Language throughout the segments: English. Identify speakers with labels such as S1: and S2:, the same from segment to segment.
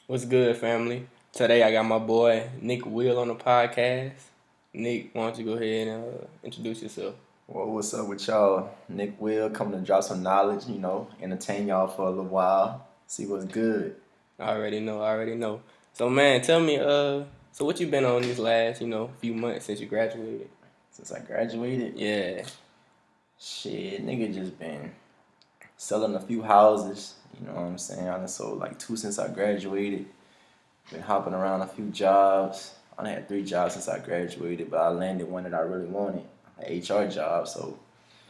S1: What's good, family? Today I got my boy Nick Will on the podcast. Nick, why don't you go ahead and introduce yourself?
S2: Well, what's up with y'all? Nick Will coming to drop some knowledge, entertain y'all for a little while, see what's good.
S1: I already know. So man, tell me, so what you been on these last, few months since you graduated?
S2: Since I graduated,
S1: Yeah.
S2: shit, nigga just been selling a few houses, you know what I'm saying? I done sold like 2 since I graduated. Been hopping around a few jobs. I done had 3 jobs since I graduated, but I landed one that I really wanted, an HR job, so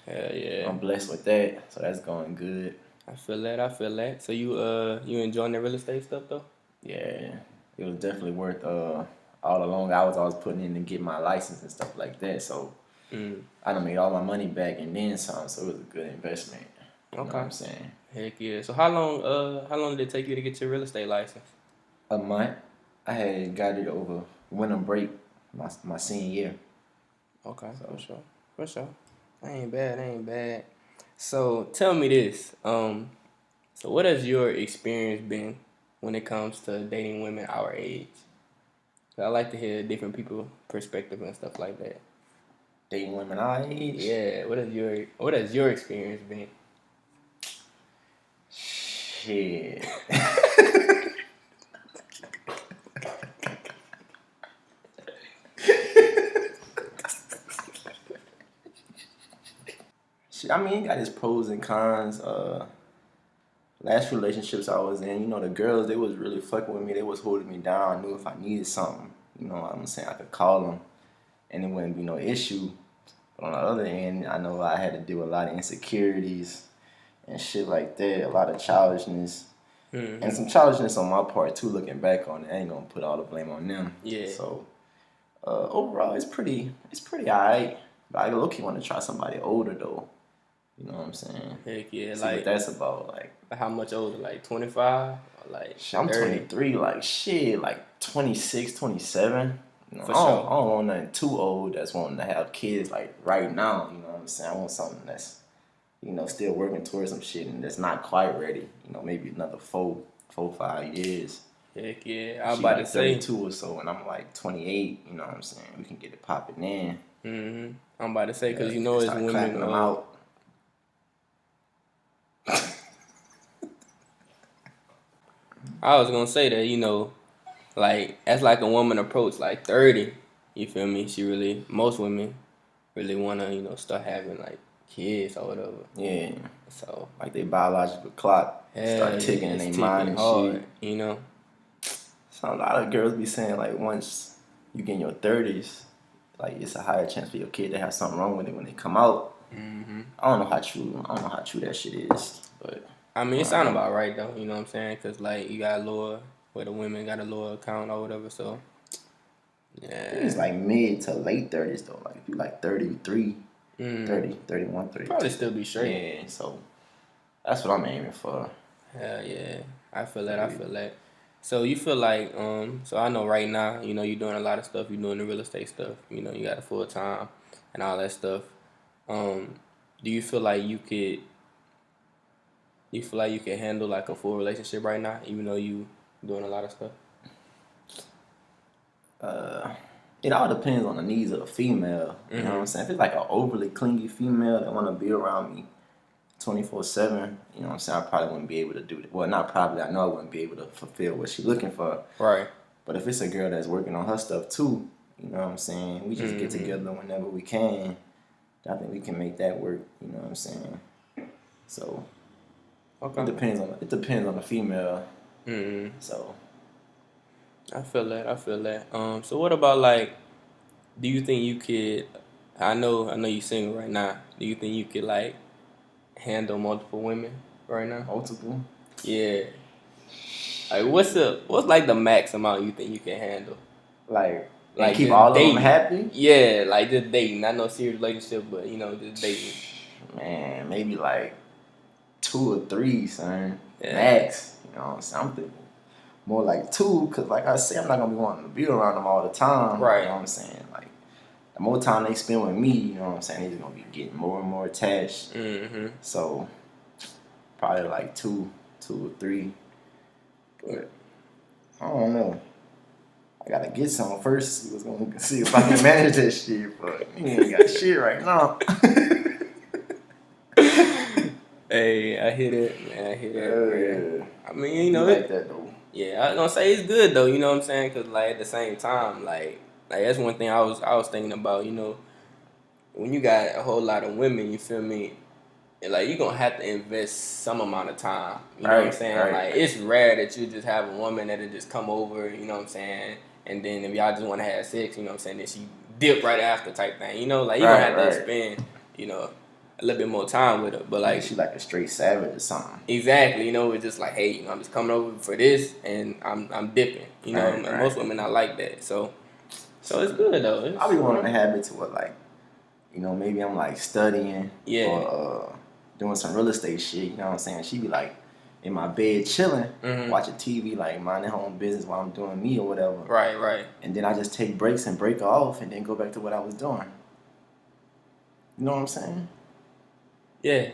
S1: Hell yeah.
S2: I'm blessed with that, so that's going good.
S1: I feel that. So you enjoying the real estate stuff though?
S2: Yeah, it was definitely worth all the long hours I was putting in to get my license and stuff like that. So I done made all my money back and then some, so it was a good investment. You know what I'm saying?
S1: Heck yeah. So how long did it take you to get your real estate license?
S2: A month. I had got it over winter break, my senior year.
S1: Okay, for sure. That ain't bad. So tell me this. So what has your experience been when it comes to dating women our age? 'Cause I like to hear different people's perspective and stuff like that.
S2: Dating women our age.
S1: Yeah, what has your experience been?
S2: Shit. Shit, I mean, it got its pros and cons. Last relationships I was in, the girls, they was really fucking with me. They was holding me down. I knew if I needed something, you know what I'm saying, I could call them and it wouldn't be no issue. But on the other end, I know I had to deal with a lot of insecurities and shit like that, a lot of childishness. And some childishness on my part too, looking back on it. I ain't gonna put all the blame on them.
S1: Yeah.
S2: So overall it's pretty alright. But I low-key wanna try somebody older though. You know what I'm saying?
S1: Heck yeah,
S2: See what that's about, like
S1: how much older? Like 25 or like
S2: shit, I'm
S1: 30?
S2: 23, like shit, like 26, 27. You know,
S1: For
S2: I don't,
S1: sure.
S2: I don't want nothing too old that's wanting to have kids like right now, you know what I'm saying? I want something that's, still working towards some shit and that's not quite ready. Maybe another 5 years.
S1: Heck yeah. I was
S2: She
S1: about to
S2: like
S1: say.
S2: 32 or so and I'm like 28, you know what I'm saying? We can get it popping in.
S1: I'm about to say because
S2: They
S1: it's
S2: start
S1: women.
S2: clapping them out.
S1: I was gonna say that like as like a woman approach like 30, you feel me? Most women really wanna start having like kids or whatever.
S2: Yeah.
S1: So
S2: Like they biological clock start ticking in
S1: it's
S2: their
S1: ticking
S2: mind and
S1: hard,
S2: shit. So a lot of girls be saying like once you get in your 30s, like it's a higher chance for your kid to have something wrong with it when they come out. I don't know how true that shit is, but
S1: I mean, it sound about right though. You know what I'm saying? Cause like you got lower, where the women got a lower account or whatever. So
S2: I think it's like mid to late 30s though. Like if you like 33, 30, 31, 32.
S1: probably still be straight.
S2: Yeah, so that's what I'm aiming for.
S1: Hell yeah, I feel that. So you feel like so I know right now you're doing a lot of stuff. You're doing the real estate stuff. You got a full time and all that stuff. Do you feel like you can handle like a full relationship right now, even though you doing a lot of stuff?
S2: It all depends on the needs of the female. You know what I'm saying? If it's like an overly clingy female that want to be around me 24/7, you know what I'm saying? I probably wouldn't be able to do that. Well, not probably. I know I wouldn't be able to fulfill what she's looking for.
S1: Right.
S2: But if it's a girl that's working on her stuff too, you know what I'm saying? We just get together whenever we can. I think we can make that work. You know what I'm saying? So
S1: Okay.
S2: it depends on the female. So
S1: I feel that. So what about like? Do you think you could? I know you single right now. Do you think you could like handle multiple women right now?
S2: multiple.
S1: Yeah. Like what's like the max amount you think you can handle?
S2: Like keep
S1: just
S2: all
S1: dating.
S2: of them happy.
S1: Yeah, like just dating. Not no serious relationship, but just dating.
S2: Man, maybe like 2 or 3, son.
S1: Yeah.
S2: Max. You know, something more like 2, cause like I say, I'm not gonna be wanting to be around them all the time.
S1: Right.
S2: You know what I'm saying? Like the more time they spend with me, you know what I'm saying, they're just gonna be getting more and more attached. So probably like 2 or 3. But I don't know. I gotta get some first. See if I can manage that shit. But you ain't got shit right now.
S1: Hey, I hear that, man. I hear that, man.
S2: Yeah.
S1: I mean, you
S2: Be
S1: know,
S2: like that though.
S1: yeah, I was gonna say it's good though. You know what I'm saying? Cause like at the same time, like that's one thing I was thinking about. You know, when you got a whole lot of women, you feel me? And like you're gonna have to invest some amount of time. You know what I'm
S2: Right,
S1: saying?
S2: right.
S1: Like it's rare that you just have a woman that'll just come over, you know what I'm saying? And then if y'all just wanna have sex, you know what I'm saying, then she dip right after type thing. You know, like you're gonna
S2: Right,
S1: have to
S2: right.
S1: spend, you know, a little bit more time with her. But
S2: Like
S1: like
S2: she like a straight savage or something.
S1: exactly, you know, it's just like, hey, you know, I'm just coming over for this and I'm dipping. You know,
S2: Right,
S1: and most
S2: right.
S1: women not like that. So it's good though. It's,
S2: I be
S1: you
S2: wanting to
S1: know,
S2: have it to what like, maybe I'm like studying
S1: yeah.
S2: or doing some real estate shit. You know what I'm saying? She be like in my bed chilling,
S1: Mhm.
S2: watching TV, like minding her own business while I'm doing me or whatever.
S1: Right, right.
S2: And then I just take breaks and break her off, and then go back to what I was doing. You know what I'm saying?
S1: Yeah.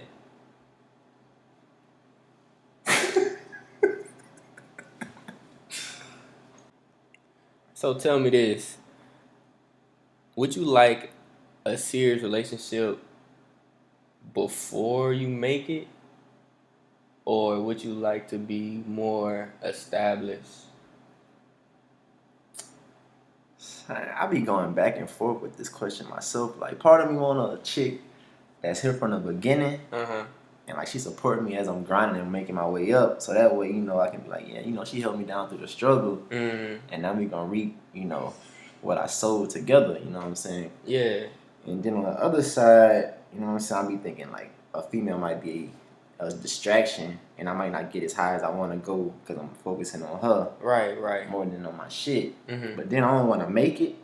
S1: So tell me this. Would you like a serious relationship before you make it? Or would you like to be more established?
S2: I be going back and forth with this question myself. Like, part of me want a chick that's here from the beginning,
S1: Uh-huh.
S2: and like she supporting me as I'm grinding and making my way up. So that way, I can be like, yeah, she held me down through the struggle,
S1: Mm.
S2: and now we gonna reap, what I sowed together. You know what I'm saying?
S1: Yeah.
S2: And then on the other side, you know what I'm saying, I be thinking like a female might be a distraction, and I might not get as high as I want to go because I'm focusing on her
S1: Right, right.
S2: more than on my shit.
S1: Mm-hmm.
S2: But then I don't want to make it,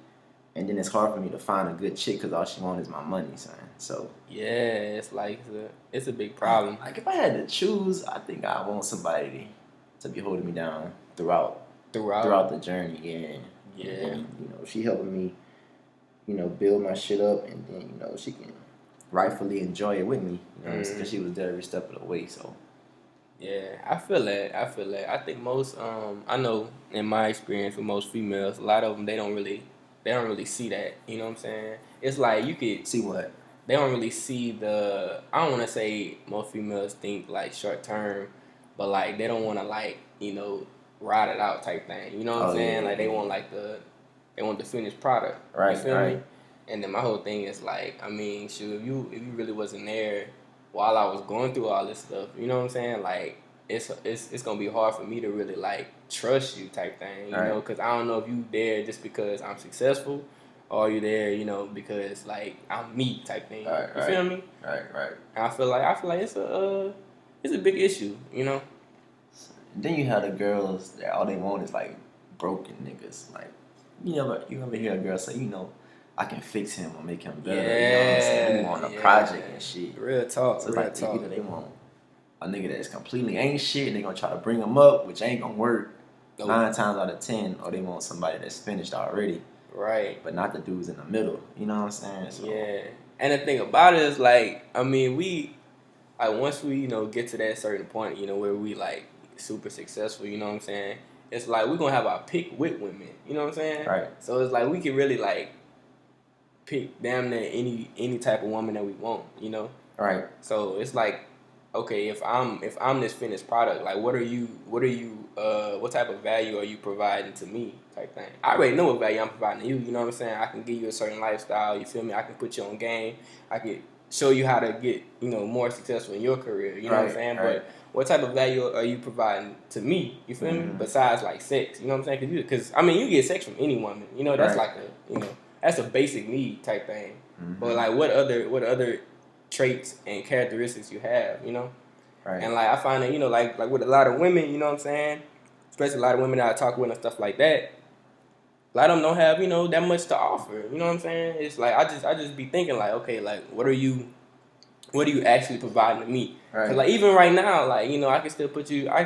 S2: and then it's hard for me to find a good chick because all she wants is my money, son. So
S1: Yeah, it's like it's a big problem.
S2: like if I had to choose, I think I want somebody to be holding me down throughout
S1: Throughout.
S2: the journey. Yeah.
S1: Yeah.
S2: And then, she helping me, build my shit up, and then she can rightfully enjoy it with me. You know, because she was there every step of the way. So
S1: Yeah, I feel that. I feel that. I think most, I know in my experience with most females, a lot of them they don't really see that. You know what I'm saying? It's like you could
S2: see what.
S1: they don't really see the. I don't want to say most females think like short term, but like they don't want to like ride it out type thing. You know what I'm
S2: Oh
S1: saying?
S2: yeah.
S1: Like they want the finished product.
S2: Right.
S1: You feel
S2: Right.
S1: me? And then my whole thing is like, I mean, shoot, if you really wasn't there while I was going through all this stuff, you know what I'm saying? Like it's gonna be hard for me to really like trust you type thing, you
S2: Right.
S1: know? Because I don't know if you there just because I'm successful, or are you there, because like I'm me type thing.
S2: Right.
S1: You feel me?
S2: Right. Right.
S1: And I feel like it's a big issue, you know?
S2: And then you have the girls that all they want is like broken niggas. Like you ever hear a girl say, I can fix him or make him better.
S1: Yeah,
S2: You know what I'm saying? They want a project and shit.
S1: Real talk,
S2: So it's
S1: real
S2: like
S1: talk.
S2: either they want a nigga that's completely ain't shit and they gonna try to bring him up, which ain't gonna work
S1: Nope.
S2: 9 times out of 10, or they want somebody that's finished already.
S1: Right.
S2: But not the dudes in the middle. You know what I'm saying? So,
S1: Yeah. And the thing about it is like, I mean, once we, get to that certain point, where we like super successful, you know what I'm saying? It's like we're gonna have our pick with women, you know what I'm saying?
S2: Right.
S1: So it's like we can really like pick damn near any type of woman that we want, you know?
S2: Right.
S1: So it's like, okay, if I'm this finished product, like what type of value are you providing to me type thing? I already know what value I'm providing to you, you know what I'm saying? I can give you a certain lifestyle, you feel me? I can put you on game. I can show you how to get, more successful in your career, you know what I'm saying?
S2: Right.
S1: But what type of value are you providing to me, you feel me? Besides like sex, you know what I'm saying? Because I mean, you get sex from any woman, that's
S2: Right.
S1: like that's a basic need type thing. But like what other traits and characteristics you have,
S2: Right.
S1: And like I find that, like with a lot of women, you know what I'm saying? Especially a lot of women that I talk with and stuff like that, a lot of them don't have, that much to offer. You know what I'm saying? It's like I just be thinking like, okay, like what are you actually providing to me?
S2: Right.
S1: Cause like even right now, like, I can still I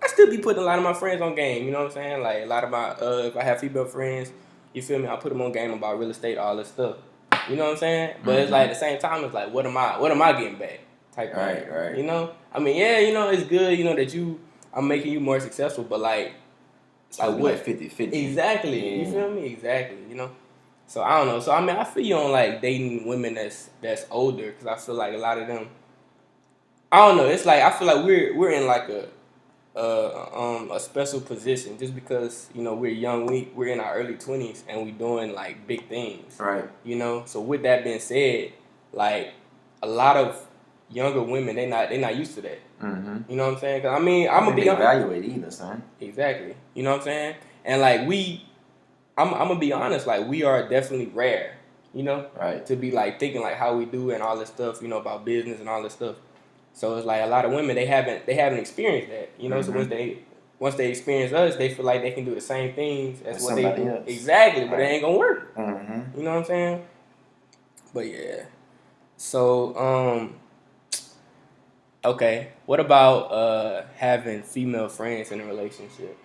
S1: still be putting a lot of my friends on game, you know what I'm saying? Like a lot of my if I have female friends, you feel me, I put them on game about real estate, all this stuff. You know what I'm saying? But it's like at the same time, it's like what am I getting back? Type thing.
S2: Right.
S1: I mean, yeah, it's good, that I'm making you more successful, but like
S2: It's supposed to be like 50-50.
S1: Exactly. You feel me? Exactly. You know. So I don't know. So I mean, I feel you on like dating women that's older because I feel like a lot of them. I don't know. It's like I feel like we're in like a special position just because you know we're young. We're in our early 20s and we doing like big things.
S2: Right.
S1: You know. So with that being said, like a lot of younger women they not used to that.
S2: Mm-hmm.
S1: You know what I'm saying? 'Cause I mean, I'm gonna be
S2: evaluate either, son.
S1: Exactly. You know what I'm saying? And like I'm gonna be honest. Like we are definitely rare. You know,
S2: right?
S1: To be like thinking like how we do and all this stuff. You know about business and all this stuff. So it's like a lot of women they haven't experienced that. You know, so once they experience us, they feel like they can do the same things as what they do.
S2: Else.
S1: Exactly, but it ain't gonna work.
S2: Mm-hmm.
S1: You know what I'm saying? But yeah. So okay. What about having female friends in a relationship?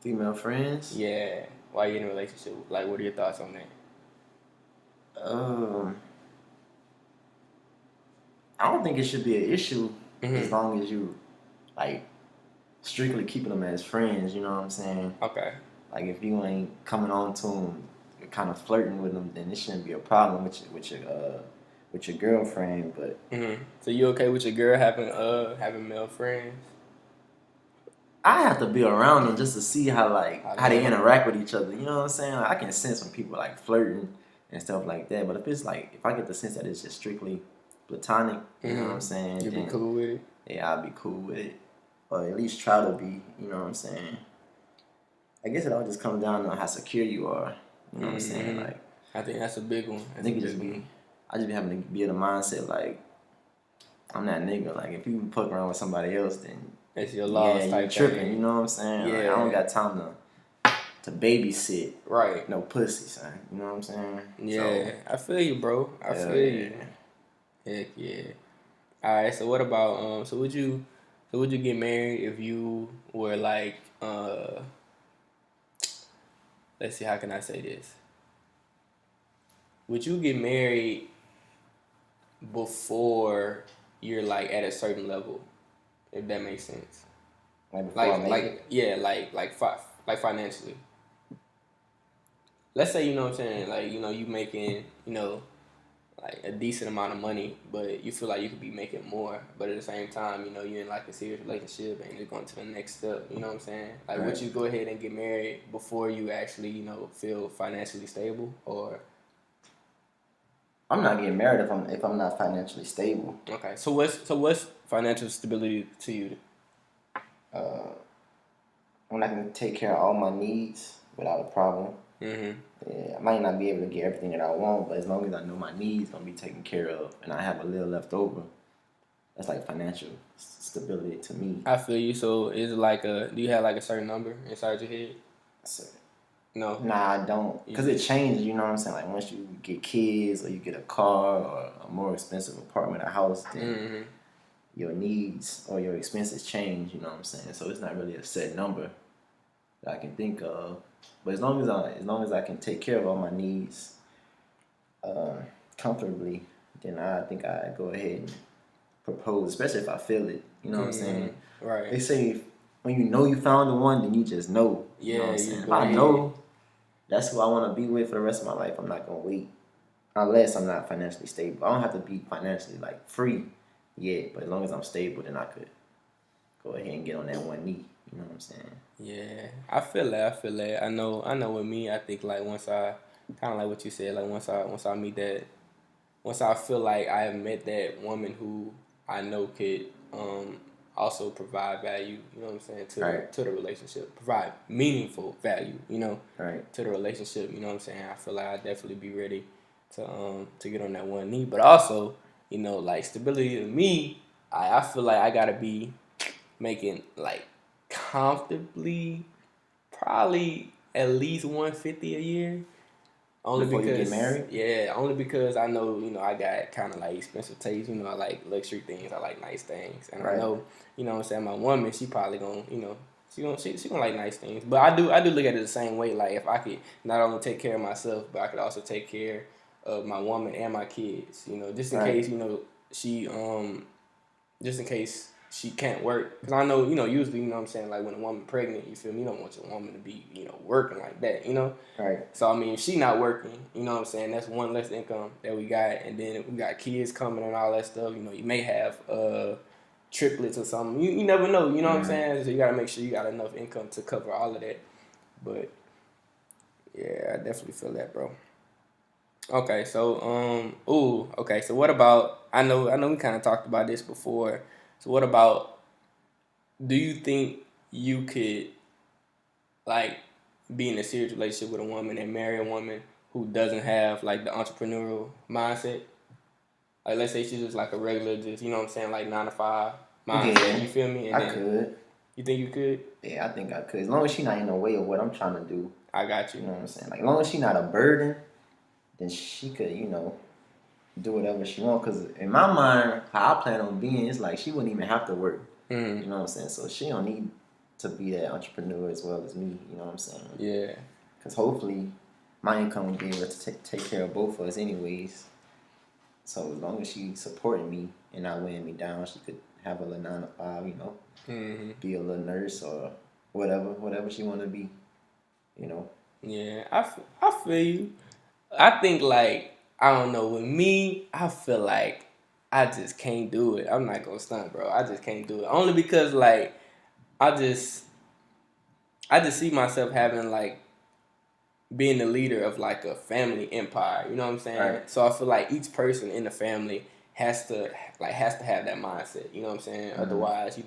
S2: Female friends?
S1: Yeah. Why you in a relationship? Like, what are your thoughts on that?
S2: I don't think it should be an issue as long as you like strictly keeping them as friends. You know what I'm saying?
S1: Okay.
S2: Like if you ain't coming on to them, you're kind of flirting with them, then it shouldn't be a problem with your girlfriend. But
S1: so you okay with your girl having male friends?
S2: I have to be around them just to see how they interact with each other. You know what I'm saying? Like, I can sense when people like flirting and stuff like that. But if I get the sense that it's just strictly platonic, you know what I'm saying?
S1: You'd be cool with it?
S2: Yeah, I'd be cool with it. Or at least try to be, you know what I'm saying? I guess it all just comes down to how secure you are. You know what I'm saying? Like,
S1: I think that's a big one.
S2: I just be having to be in the mindset like, I'm that nigga. Like, if you fuck around with somebody else, then
S1: it's your loss.
S2: Yeah, you tripping. Thing. You know what I'm saying?
S1: Yeah.
S2: Like, I don't got time to babysit.
S1: Right.
S2: No pussy, son. You know what I'm saying?
S1: Yeah, so, I feel you, bro. I feel you. Heck yeah. All right. So what about So would you get married if you were like let's see, how can I say this? Would you get married before you're like at a certain level, if that makes sense?
S2: Like before I make it?
S1: Yeah, like financially. Let's say, you know what I'm saying, like, you know, you making, you know, like a decent amount of money, but you feel like you could be making more, but at the same time, you know, you're in like a serious relationship and you're going to the next step, you know what I'm saying? Like, would you go ahead and get married before you actually, you know, feel financially stable, or?
S2: I'm not getting married if I'm not financially stable.
S1: Okay, so what's financial stability to you?
S2: When I can take care of all my needs without a problem. Yeah, I might not be able to get everything that I want, but as long as I know my needs gonna be taken care of and I have a little left over, that's like financial stability to me.
S1: I feel you. So is it like do you have like a certain number inside your head? No.
S2: Nah, I don't. Because it changes, you know what I'm saying? Like once you get kids or you get a car or a more expensive apartment or house, then your needs or your expenses change, you know what I'm saying? So it's not really a set number that I can think of. But as long as I can take care of all my needs comfortably, then I think I go ahead and propose, especially if I feel it. You know what I'm saying?
S1: Right.
S2: They say when you know you found the one, then you just know.
S1: Yeah.
S2: You know what I'm saying? If I know that's who I want to be with for the rest of my life, I'm not gonna wait unless I'm not financially stable. I don't have to be financially like free yet, but as long as I'm stable, then I could go ahead and get on that one knee. You know what I'm saying?
S1: Yeah, I feel that. I know. With me, I think like once I kind of like what you said. Like once I meet that, once I feel like I have met that woman who I know could also provide value. You know what I'm saying to the relationship, provide meaningful value. You know, to the relationship. You know what I'm saying? I feel like I'd definitely be ready to get on that one knee. But also, you know, like stability to me, I feel like I gotta be making like comfortably probably at least $150 a year. Only
S2: before
S1: because
S2: you get married?
S1: Yeah, only because I know, you know, I got kind of like expensive taste. You know, I like luxury things. I like nice things, and I know, you know what I'm saying, my woman, she probably gonna, you know, she gonna like nice things. But I do look at it the same way. Like if I could not only take care of myself, but I could also take care of my woman and my kids. You know, just in case, you know, just in case she can't work. Because I know, usually, what I'm saying, like when a woman pregnant, you feel me, you don't want your woman to be, working like that,
S2: Right.
S1: So, I mean, if she not working, what I'm saying, that's one less income that we got. And then we got kids coming and all that stuff. You may have triplets or something. You never know, what I'm saying? So you got to make sure you got enough income to cover all of that. But, yeah, I definitely feel that, bro. Okay, so okay. So what about? I know we kind of talked about this before. So what about? Do you think you could like be in a serious relationship with a woman and marry a woman who doesn't have like the entrepreneurial mindset? Like let's say she's just like a regular, just what I'm saying, like 9 to 5 mindset.
S2: Yeah,
S1: You feel me? And
S2: I
S1: then
S2: could.
S1: you think you could?
S2: Yeah, I think I could. As long as she not in the way of what I'm trying to do.
S1: I got you.
S2: You know what I'm saying? Like, as long as she not a burden, then she could, do whatever she want. Because in my mind, how I plan on being, it's like she wouldn't even have to work.
S1: Mm-hmm.
S2: You know what I'm saying? So she don't need to be that entrepreneur as well as me. You know what I'm saying?
S1: Yeah.
S2: Because hopefully my income will be able to take care of both of us anyways. So as long as she's supporting me and not weighing me down, she could have a little 9 to 5,
S1: Mm-hmm.
S2: be a little nurse or whatever she want to be,
S1: Yeah, I feel you. I think like I don't know. With me, I feel like I just can't do it. I'm not gonna stunt, bro. I just can't do it. Only because like I just see myself having like being the leader of like a family empire. You know what I'm saying?
S2: Right.
S1: So I feel like each person in the family has to have that mindset. You know what I'm saying? Mm-hmm. Otherwise,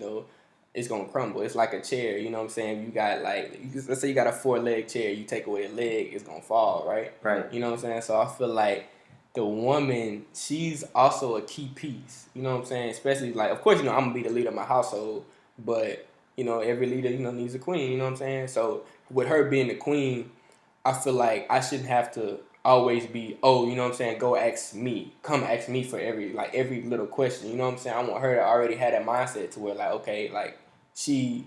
S1: it's gonna crumble. It's like a chair. You know what I'm saying? You got like let's say you got a 4-leg chair. You take away a leg, it's gonna fall. Right.
S2: Right.
S1: You know what I'm saying? So I feel like the woman, she's also a key piece. You know what I'm saying? Especially like, of course, I'm gonna be the leader of my household, but every leader, needs a queen. You know what I'm saying? So with her being the queen, I feel like I shouldn't have to always be, you know what I'm saying, go ask me. Come ask me for every little question. You know what I'm saying? I want her to already have that mindset to where like, okay, like she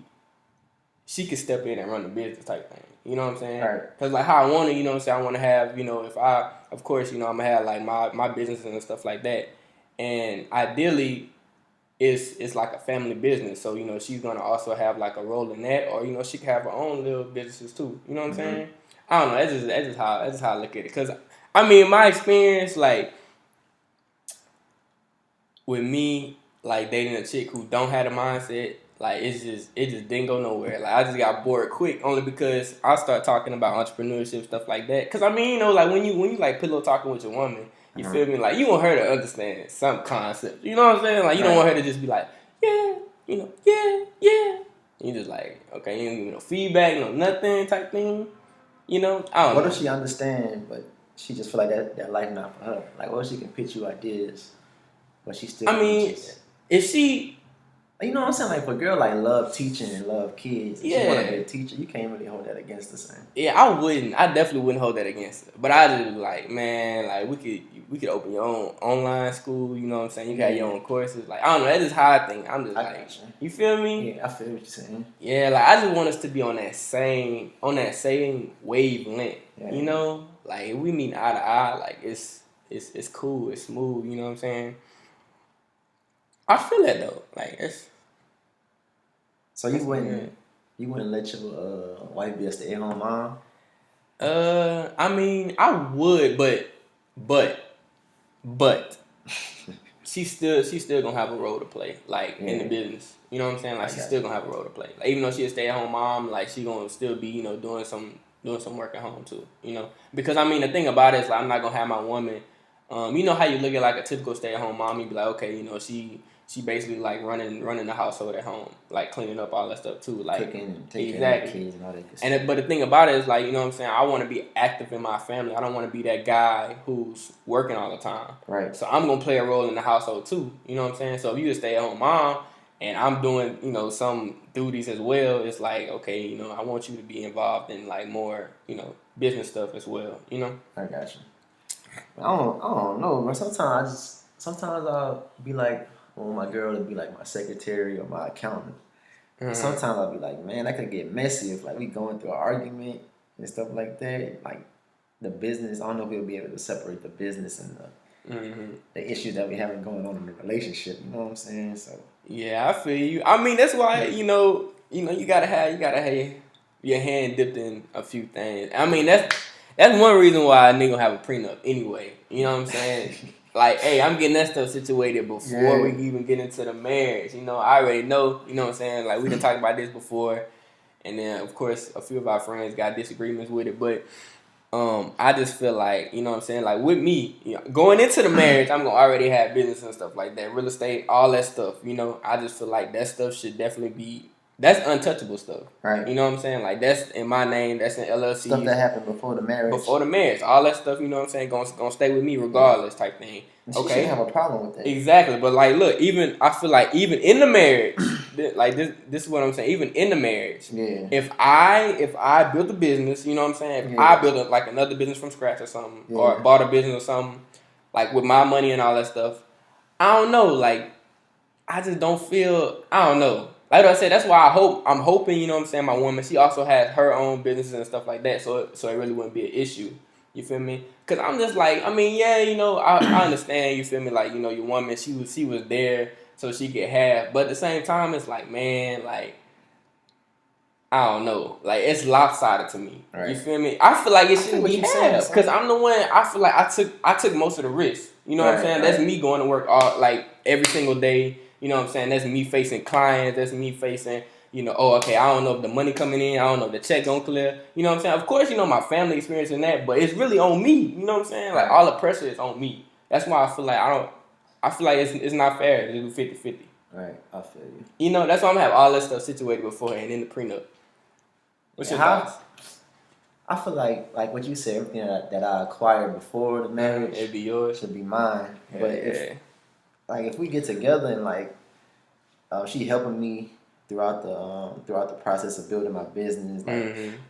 S1: could step in and run the business type thing. You know what I'm saying?
S2: Right.
S1: Cause like how I want to, you know what I'm saying, I want to have, if I, of course, I'm gonna have like my business and stuff like that. And ideally, it's like a family business. So, she's gonna also have like a role in that, or she can have her own little businesses too. You know what I'm saying? I don't know. That's just how I look at it. Cause I mean, my experience, like with me, like dating a chick who don't have a mindset, like it just didn't go nowhere. Like I just got bored quick, only because I start talking about entrepreneurship stuff like that. Cause I mean, like when you like pillow talking with your woman, you feel me? Like you want her to understand some concept. You know what I'm saying? Like you don't want her to just be like, yeah, yeah. You just like, okay, you don't give me no feedback, no nothing type thing. I don't know.
S2: What if she understand, but she just feel like that life not for her? Like, what if she can pitch you ideas, but she still?
S1: I mean, if she,
S2: you know what I'm saying? Like, for a girl like love teaching and love kids, if she want to be a teacher, you can't really hold that against her. Same.
S1: Yeah, I wouldn't. I definitely wouldn't hold that against her. But I just like, man, like we could open your own online school. You know what I'm saying? You got your own courses. Like I don't know. That's just how I think. I'm just like, you feel me?
S2: Yeah, I feel what you're saying.
S1: Yeah, like I just want us to be on that same wavelength. Yeah. Like if we meet eye to eye, like it's cool, it's smooth. You know what I'm saying? I feel that though. Like it's.
S2: So you wouldn't let your wife be a stay-at-home mom?
S1: I mean, I would, but she's still gonna have a role to play, like in the business. You know what I'm saying? Like she's still gonna have a role to play. Like even though she's a stay-at-home mom, like she gonna still be, doing some work at home too. Because I mean the thing about it is like I'm not gonna have my woman. You know how you look at like a typical stay-at-home mom, you be like, okay, she basically like running the household at home, like cleaning up all that stuff too, like
S2: cooking and taking care of the kids and all that.
S1: But the thing about it is like, you know what I'm saying, I want to be active in my family. I don't want to be that guy who's working all the time.
S2: Right.
S1: So I'm gonna play a role in the household too. You know what I'm saying? So if you a stay-at-home mom and I'm doing some duties as well, it's like, okay, I want you to be involved in like more business stuff as well.
S2: I got you. I don't know, but sometimes I'll be like, I want my girl to be like my secretary or my accountant. Mm-hmm. Sometimes I'll be like, man, that could get messy if like we going through an argument and stuff like that. Like the business, I don't know if we'll be able to separate the business and the issues that we having going on in the relationship. You know what I'm saying? So
S1: Yeah, I feel you. I mean, that's why you gotta have your hand dipped in a few things. I mean, that's one reason why a nigga have a prenup anyway. You know what I'm saying? Like, hey, I'm getting that stuff situated before we even get into the marriage. I already know. You know what I'm saying? Like, we done talked about this before, and then of course a few of our friends got disagreements with it, but. I just feel like, you know what I'm saying? Like with me, going into the marriage, I'm gonna already have business and stuff like that, real estate, all that stuff. I just feel like that stuff should definitely that's untouchable stuff.
S2: Right.
S1: You know what I'm saying? Like that's in my name, that's in LLC.
S2: Stuff that happened before the marriage.
S1: Before the marriage. All that stuff, you know what I'm saying, gonna stay with me regardless type thing.
S2: And she shouldn't have a problem with that.
S1: Exactly. But like look, I feel like even in the marriage, like this is what I'm saying, even in the marriage, if I build a business, you know what I'm saying, if I build like another business from scratch or something, or bought a business or something, like with my money and all that stuff, I don't know, like I just don't feel, I don't know. Like I said, that's why I'm hoping, you know what I'm saying, my woman, she also has her own businesses and stuff like that, so it really wouldn't be an issue. You feel me? Cause I'm just like, I mean, yeah, I understand. You feel me? Like, your woman, she was there so she could have, but at the same time, it's like, man, like, I don't know, like it's lopsided to me. Right. You feel me? I feel like it shouldn't be half, cause I'm the one. I feel like I took most of the risk. You know what I'm saying? Right. That's me going to work every single day. You know what I'm saying? That's me facing clients. That's me facing. Okay, I don't know if the money coming in. I don't know if the check gonna clear. You know what I'm saying? Of course, my family experiencing that, but it's really on me. You know what I'm saying? Like, all the pressure is on me. That's why I feel like I feel like it's not fair to do 50-50.
S2: Right, I feel you.
S1: That's why I'm gonna have all that stuff situated beforehand in the prenup. What's your thoughts?
S2: I feel like what you said, everything that I acquired before the marriage,
S1: it'd be yours,
S2: should be mine. Yeah, but if we get together and she helping me throughout the process of building my business,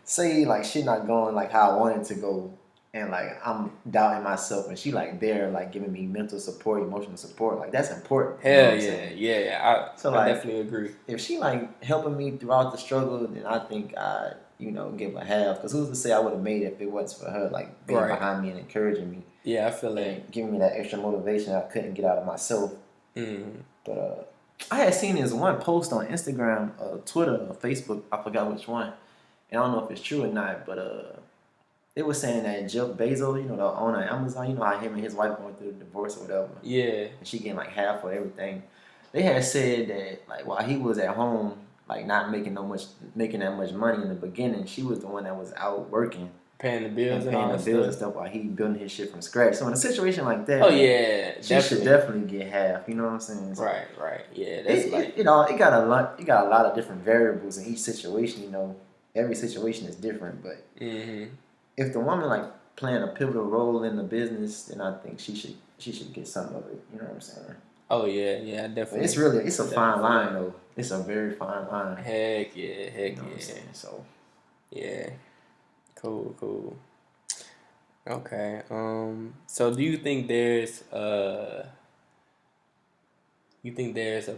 S2: say shit not going like how I want it to go, and I'm doubting myself, and she there giving me mental support, emotional support, that's important.
S1: Hell yeah. I definitely agree.
S2: If she helping me throughout the struggle, then I think I give a half, because who's to say I would have made it if it wasn't for her being behind me and encouraging me.
S1: Yeah, I feel like
S2: giving me that extra motivation I couldn't get out of myself. But I had seen this one post on Instagram, Twitter, or Facebook, I forgot which one, and I don't know if it's true or not, but it was saying that Jeff Bezos, the owner of Amazon, how him and his wife going through a divorce or whatever.
S1: Yeah.
S2: And she getting half of everything. They had said that while he was at home, not making that much money in the beginning, she was the one that was out working,
S1: paying the bills
S2: and stuff while he building his shit from scratch. So in a situation like that, she should definitely get half. You know what I'm saying? So
S1: right. Yeah, that's
S2: it got a lot of different variables in each situation. Every situation is different, but if the woman playing a pivotal role in the business, then I think she should get some of it. You know what I'm saying?
S1: Oh yeah, definitely.
S2: It's a fine line though. It's a very fine line.
S1: Heck yeah.
S2: You know what I'm saying? So
S1: yeah, cool. Okay. So do you think there's a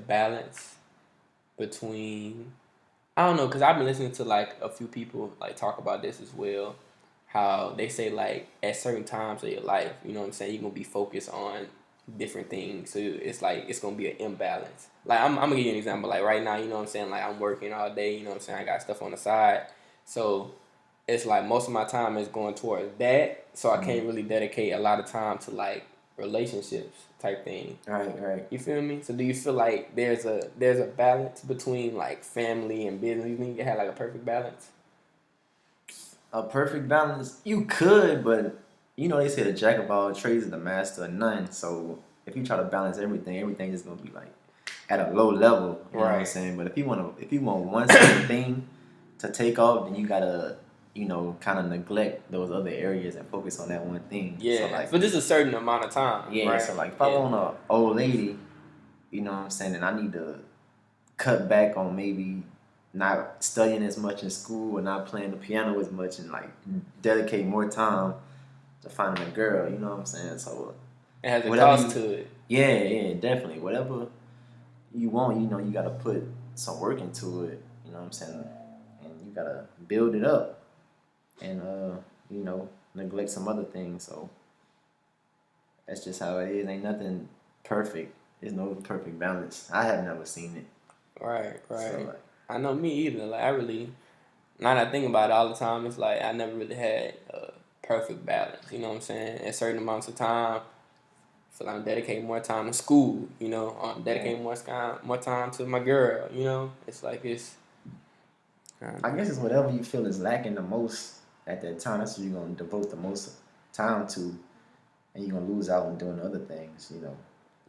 S1: balance between, I don't know, because I've been listening to a few people talk about this as well, how they say at certain times of your life, you know what I'm saying, you're gonna be focused on different things, so it's it's gonna be an imbalance. I'm gonna give you an example. Right now, you know what I'm saying, I'm working all day, you know what I'm saying, I got stuff on the side, so it's most of my time is going towards that, so I can't really dedicate a lot of time to relationships type thing.
S2: Right.
S1: You feel me? So do you feel like there's a balance between family and business? You think you have a perfect balance?
S2: A perfect balance? You could, but they say the jack of all trades is the master of none. So if you try to balance everything is gonna be at a low level. You know what I'm saying? But if you want one certain thing to take off, then you gotta kind of neglect those other areas and focus on that one thing.
S1: Yeah. So for just a certain amount of time.
S2: Yeah. Right? So if I want an old lady, you know what I'm saying, then I need to cut back on maybe not studying as much in school or not playing the piano as much, and dedicate more time to finding a girl. You know what I'm saying? So
S1: it has a cost to it.
S2: Yeah, definitely. Whatever you want, you gotta put some work into it. You know what I'm saying? And you gotta build it up, and neglect some other things. So That's just how it is. Ain't nothing perfect. There's no perfect balance. I have never seen it.
S1: Right.
S2: So like,
S1: I know me either. Like I really, now that I think about it all the time, it's like I never really had a perfect balance. You know what I'm saying? At certain amounts of time, I feel like I'm dedicating more time to school. You know, I'm dedicating more time to my girl. You know, it's like it's.
S2: I guess it's whatever you feel is lacking the most at that time. That's what you're gonna devote the most time to, and you're gonna lose out on doing other things. You know,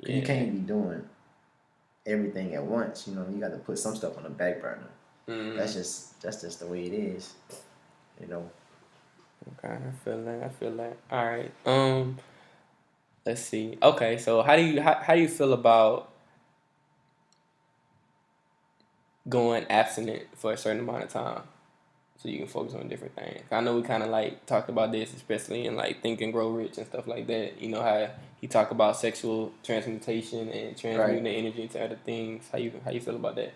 S2: 'cause you can't be doing everything at once. You know, you got to put some stuff on the back burner.
S1: Mm-hmm.
S2: That's just the way it is. You know.
S1: Okay, I feel that. All right. Let's see. Okay, so how do you feel about going abstinent for a certain amount of time so you can focus on different things? I know we kind of like talked about this, especially in like Think and Grow Rich and stuff like that. You know how he talked about sexual transmutation and transmuting the energy into other things. How you feel about that?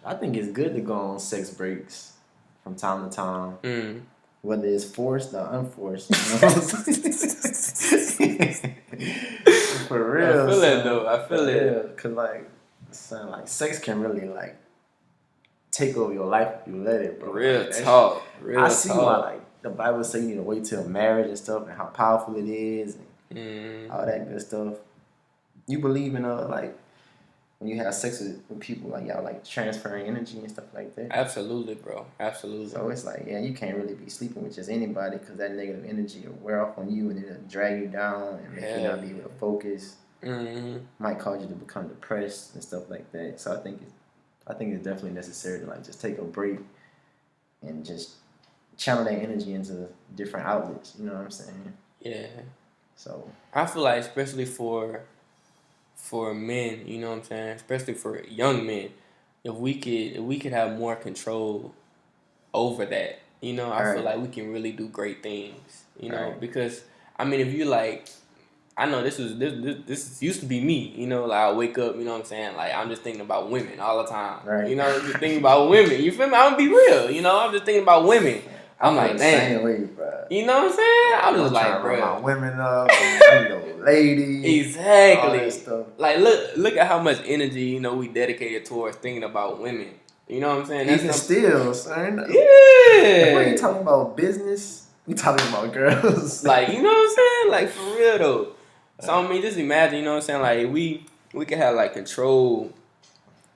S2: I think it's good to go on sex breaks from time to time,
S1: Mm.
S2: whether it's forced or unforced. You know? For real,
S1: I feel
S2: son.
S1: it though. I feel it.
S2: Cause like, son, like sex can really like take over your life if you let it, bro.
S1: Real
S2: Like,
S1: talk.
S2: I see why like the Bible say you need to wait till marriage and stuff, and how powerful it is, and all that good stuff. You believe in like when you have sex with people, like y'all like transferring energy and stuff like that.
S1: Absolutely, bro. Absolutely.
S2: So it's like, yeah, you can't really be sleeping with just anybody because that negative energy will wear off on you and it'll drag you down and make you not be able to focus. Might cause you to become depressed and stuff like that. So I think it's definitely necessary to like just take a break and just channel that energy into different outlets. You know what I'm saying?
S1: Yeah.
S2: So
S1: I feel like especially for men, you know what I'm saying, especially for young men, if we could have more control over that, you know, I feel like we can really do great things, you know, because I mean, if you like, I know this used to be me, you know, like I wake up, you know what I'm saying, like I'm just thinking about women all the time, you know, just thinking about women, you feel me? I'm gonna be real, you know, I'm just thinking about women. I'm like, man, you know what I'm saying? I'm just like, bro,
S2: my women up, you know, lady,
S1: exactly.
S2: all that stuff.
S1: Like, look at how much energy, you know, we dedicated towards thinking about women. You know what I'm saying?
S2: Even still, son.
S1: Yeah.
S2: If we ain't talking about business, we talking about girls.
S1: Like, you know what I'm saying? Like, for real though. So I mean, just imagine, you know what I'm saying? Like, we can have like control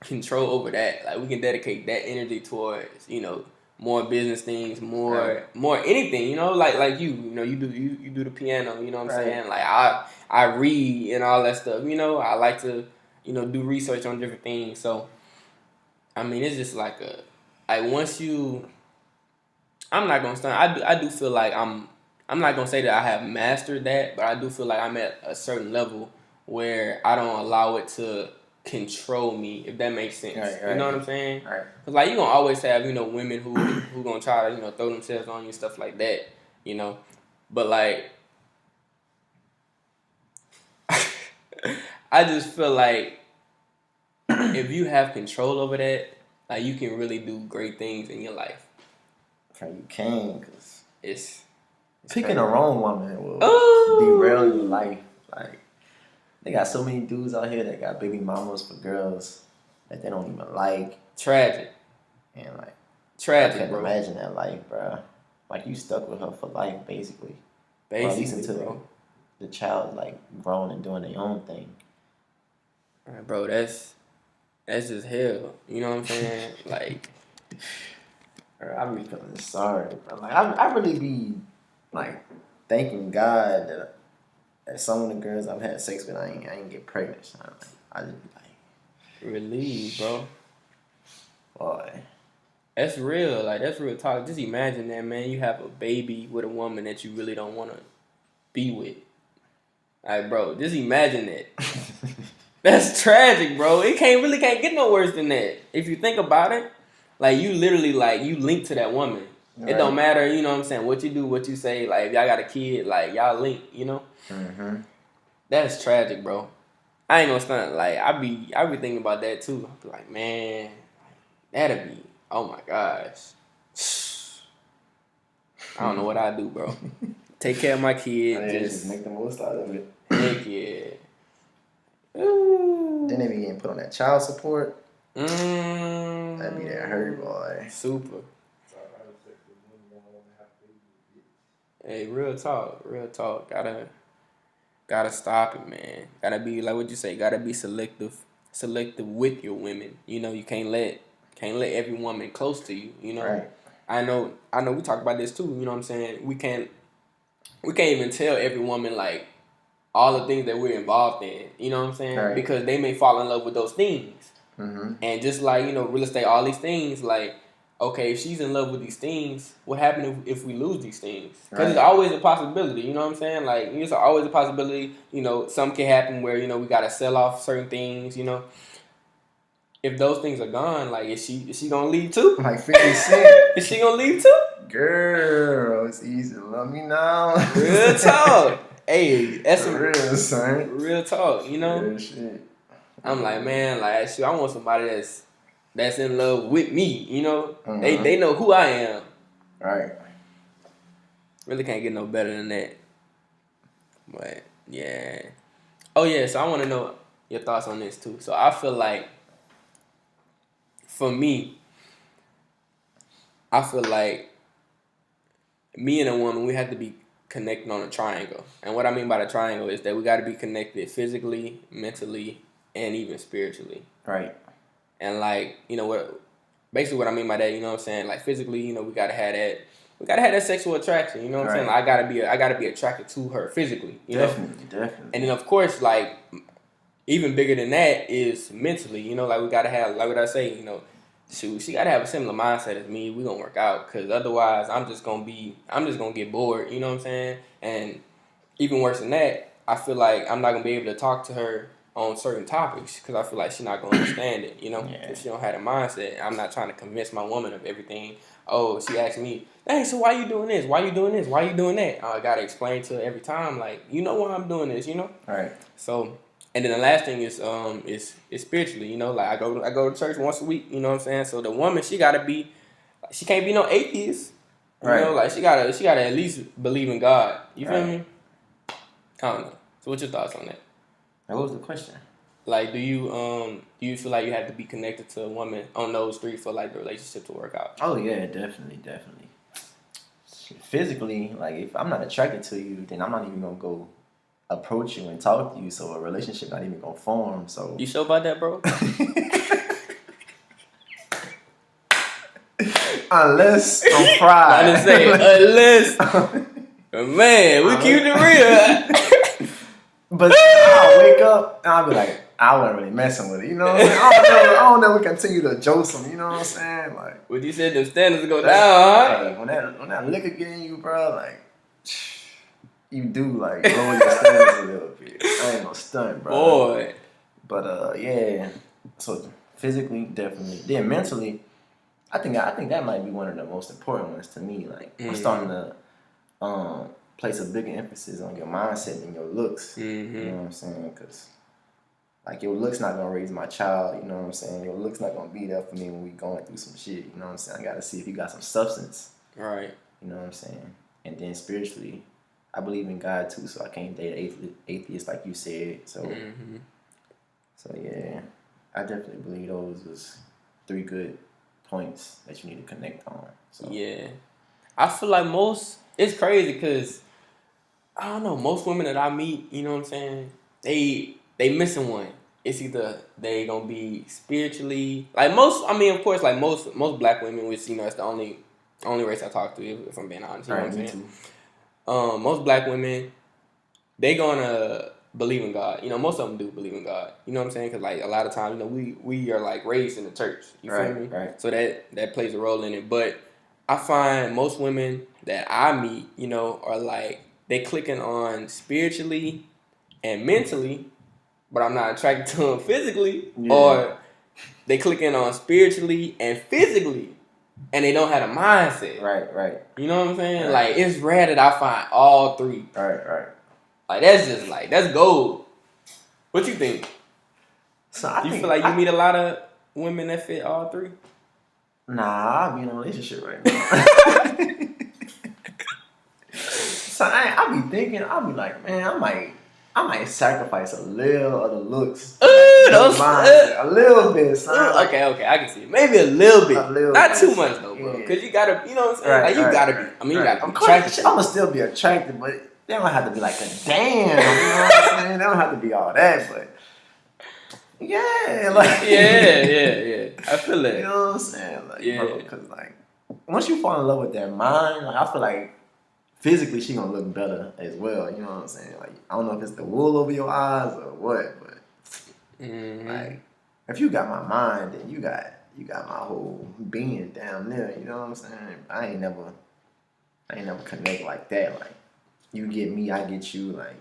S1: over that. Like, we can dedicate that energy towards, you know, more business things, more anything, you know, like you know, you do the piano, you know what I'm saying? Like I read and all that stuff, you know. I like to, you know, do research on different things. So I mean, it's just like once you, I'm not gonna stunt. I do feel like I'm not gonna say that I have mastered that, but I do feel like I'm at a certain level where I don't allow it to control me, if that makes sense. You know what I'm saying? Cause like you gonna always have, you know, women who gonna try to, you know, throw themselves on you and stuff like that, you know. But like I just feel like if you have control over that, like you can really do great things in your life.
S2: You can, cause
S1: it's
S2: picking the wrong woman will derail your life. Like they got so many dudes out here that got baby mamas for girls that they don't even like.
S1: Tragic.
S2: And like
S1: tragic,
S2: I couldn't
S1: bro.
S2: imagine that life, bro. Like you stuck with her for life, basically. Or at least until the child like grown and doing their own thing.
S1: Right, bro, that's just hell. You know what I'm saying? Like,
S2: I be feeling sorry, bro. Like I really be like thanking God that some of the girls I've had sex with, I ain't get pregnant. So I just be like,
S1: relieved, bro.
S2: Boy,
S1: that's real. Like that's real talk. Just imagine that, man. You have a baby with a woman that you really don't want to be with. Like, bro, just imagine that. That's tragic, bro. It can't get no worse than that. If you think about it, like you literally like you link to that woman. It don't matter, you know what I'm saying, what you do, what you say. Like if y'all got a kid, like y'all link, you know. That's tragic, bro. I ain't gonna stunt. Like I be thinking about that too. I be like, man, that'd be. Oh my gosh. I don't know what I do, bro. take care of my
S2: Yeah,
S1: kid.
S2: just make the most out of it.
S1: Heck yeah. Ooh.
S2: Then they be getting put on that child support.
S1: Mm.
S2: That'd be that hurt, boy.
S1: Super. Hey, real talk. Gotta stop it, man. Gotta be like what you say. Gotta be selective with your women. You know, you can't let every woman close to you. You know,
S2: Right.
S1: I know. We talk about this too. You know what I'm saying? We can't even tell every woman like all the things that we're involved in. You know what I'm saying?
S2: Right.
S1: Because they may fall in love with those things.
S2: Mm-hmm.
S1: And just like, you know, real estate, all these things, like, okay, if she's in love with these things, what happens if we lose these things? Because
S2: Right.
S1: it's always a possibility, you know what I'm saying? Like, it's always a possibility, you know, something can happen where, you know, we got to sell off certain things, you know. If those things are gone, like, is she going to leave too?
S2: Like 50 Cent.
S1: Is she going to leave too?
S2: Girl, it's easy to love me now.
S1: Real talk. Hey, that's some
S2: real, son.
S1: real talk, you know?
S2: Real shit.
S1: I'm like, man, like, shit, I want somebody that's in love with me, you know?
S2: Mm-hmm.
S1: They know who I am.
S2: Right.
S1: Really can't get no better than that. But, yeah. Oh, yeah, so I want to know your thoughts on this, too. So I feel like, for me, I feel like me and a woman, we have to be connected on a triangle. And what I mean by the triangle is that we got to be connected physically, mentally, and even spiritually.
S2: Right.
S1: And like, you know basically what I mean by that, you know what I'm saying? Like physically, you know, we gotta have that sexual attraction, you know what I'm saying? Like, I gotta be attracted to her physically, you know?
S2: Definitely.
S1: And then of course, like even bigger than that is mentally, you know, like we gotta have, like what I say, you know, she gotta have a similar mindset as me. We gonna work out, because otherwise I'm just gonna get bored, you know what I'm saying? And even worse than that, I feel like I'm not gonna be able to talk to her on certain topics because I feel like she's not gonna understand it, you know. If she don't have the mindset, I'm not trying to convince my woman of everything. Oh, she asked me, "Hey, so why you doing this? Why you doing this? Why you doing that?" I gotta explain to her every time, like, you know why I'm doing this, you know.
S2: Right.
S1: So, and then the last thing is spiritually, you know, like I go to church once a week, you know what I'm saying. So the woman, she can't be no atheist, you know, like she gotta at least believe in God. You feel me? I don't know. So what's your thoughts on that?
S2: What was the question?
S1: Like, do you feel like you have to be connected to a woman on those three for like the relationship to work out?
S2: Oh yeah, definitely. Physically, like if I'm not attracted to you, then I'm not even gonna go approach you and talk to you. So a relationship not even gonna form. So
S1: you sure about that, bro?
S2: Unless I'm fried.
S1: I didn't say unless. Man, we keep it real.
S2: But I'll wake up and I'll be like, I wasn't really messing with it. You know what I'm saying? I don't never continue to joke them. You know what I'm saying? Like,
S1: when you said them standards go down, huh?
S2: Hey, when that liquor get in you, bro, like, you do like lower your standards a little bit. I ain't no stunt, bro.
S1: Boy.
S2: But yeah. So physically, definitely. Then mentally, I think that might be one of the most important ones to me. Like, I'm starting to place a bigger emphasis on your mindset than your looks.
S1: Mm-hmm.
S2: You know what I'm saying? Because like your looks not gonna raise my child. You know what I'm saying? Your looks not gonna be there for me when we going through some shit. You know what I'm saying? I gotta see if you got some substance.
S1: Right.
S2: You know what I'm saying? And then spiritually, I believe in God too, so I can't date an atheist like you said. So, so yeah, I definitely believe those was 3 good points that you need to connect on. So
S1: yeah, I feel like it's crazy because I don't know, most women that I meet, you know what I'm saying, they missing one. It's either they gonna be spiritually like most black women, which you know it's the only race I talk to, if I'm being honest. You know what I'm saying? Most black women, they gonna believe in God. You know, most of them do believe in God. You know what I'm saying? Because like a lot of times, you know, we are like raised in the church. You feel me?
S2: Right.
S1: So that plays a role in it. But I find most women that I meet, you know, are like they clicking on spiritually and mentally, but I'm not attracted to them physically, or they clicking on spiritually and physically, and they don't have a mindset.
S2: Right.
S1: You know what I'm saying?
S2: Right.
S1: Like, it's rare that I find all 3.
S2: Right.
S1: Like, that's just like, that's gold. What you think?
S2: So
S1: You feel like you meet a lot of women that fit all 3?
S2: Nah, I'll be in a relationship right now. So I thinking, I'll be like, man, I might sacrifice a little of the looks. A little bit, son.
S1: Okay, I can see it. Maybe a little bit. Not too much though, bro.
S2: Yeah.
S1: Cause you gotta, you know what I'm saying?
S2: Right,
S1: like you
S2: right,
S1: gotta
S2: right,
S1: be. I mean, you
S2: right.
S1: gotta be
S2: Of course,
S1: attractive.
S2: I'm gonna still be attractive, but they don't have to be like a damn. You know what I'm saying? They don't have to be all that, but yeah, like
S1: yeah. I feel that.
S2: you know what I'm saying? Like,
S1: Yeah.
S2: bro, because like once you fall in love with their mind, like I feel like physically she gonna look better as well. You know what I'm saying? Like I don't know if it's the wool over your eyes or what, but like if you got my mind, then you got my whole being down there. You know what I'm saying? I ain't never connect like that. Like you get me, I get you. Like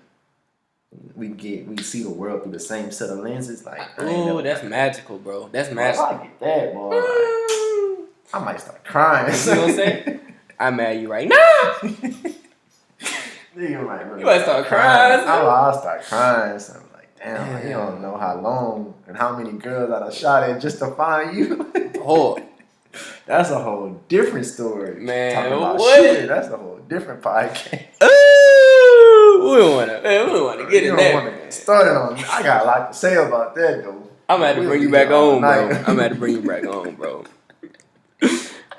S2: we see the world through the same set of lenses. Like
S1: Oh, that's magical, bro. That's magical.
S2: I get that, boy. Like, I might start crying.
S1: You know what I'm saying? I'm mad at you right now.
S2: You might really
S1: start crying.
S2: I'll start crying. So I'm like, damn, like, you don't know how long and how many girls I done shot at just to find you.
S1: Oh,
S2: That's a whole different story.
S1: Man,
S2: Talking about
S1: what?
S2: shit, that's a whole different podcast.
S1: we don't wanna get
S2: You
S1: in
S2: don't
S1: that.
S2: want to get started on. I got a lot to say about that though.
S1: I'm gonna have to
S2: We'll
S1: bring
S2: be
S1: you back
S2: here all
S1: on, bro.
S2: night.
S1: I'm gonna have to bring you back on, bro.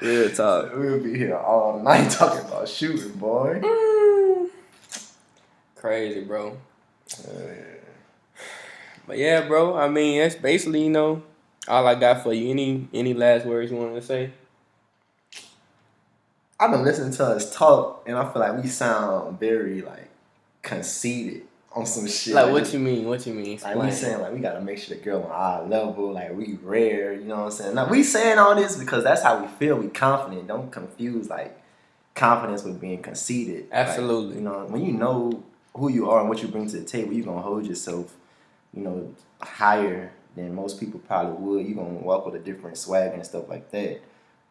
S1: Real talk.
S2: We'll be here all night talking about shooting, boy.
S1: Crazy, bro. But yeah, bro. I mean, that's basically, all I got for you. Any last words you want to say?
S2: I've been listening to us talk, and I feel like we sound very like conceited on some shit.
S1: Like, what you mean? What you mean?
S2: Like we
S1: Explain.
S2: saying like we gotta make sure the girl on our level, like we rare, you know what I'm saying? Now we saying all this because that's how we feel, we confident. Don't confuse like confidence with being conceited.
S1: Absolutely.
S2: Like, when you know who you are and what you bring to the table, you're gonna hold yourself, higher than most people probably would. You're gonna walk with a different swag and stuff like that.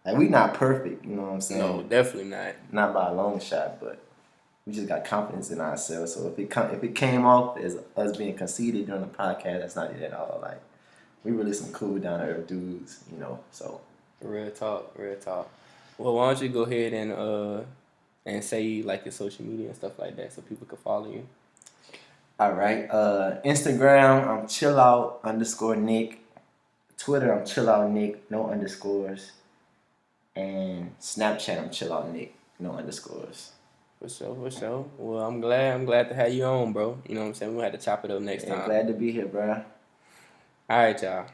S2: Like we not perfect, you know what I'm saying?
S1: No, definitely not.
S2: Not by a long shot, but we just got confidence in ourselves. So if it came off as us being conceited during the podcast, that's not it at all. Like we really some cool down to earth dudes, So
S1: Real talk. Well, why don't you go ahead and say like your social media and stuff like that so people can follow you.
S2: all right. Instagram, I'm chillout_Nick. Twitter, I'm chilloutNick, no underscores. And Snapchat, I'm chilloutNick, no underscores.
S1: For sure. Well, I'm glad to have you on, bro. You know what I'm saying? We'll have to chop it up next time.
S2: Glad to be here, bro.
S1: All right, y'all.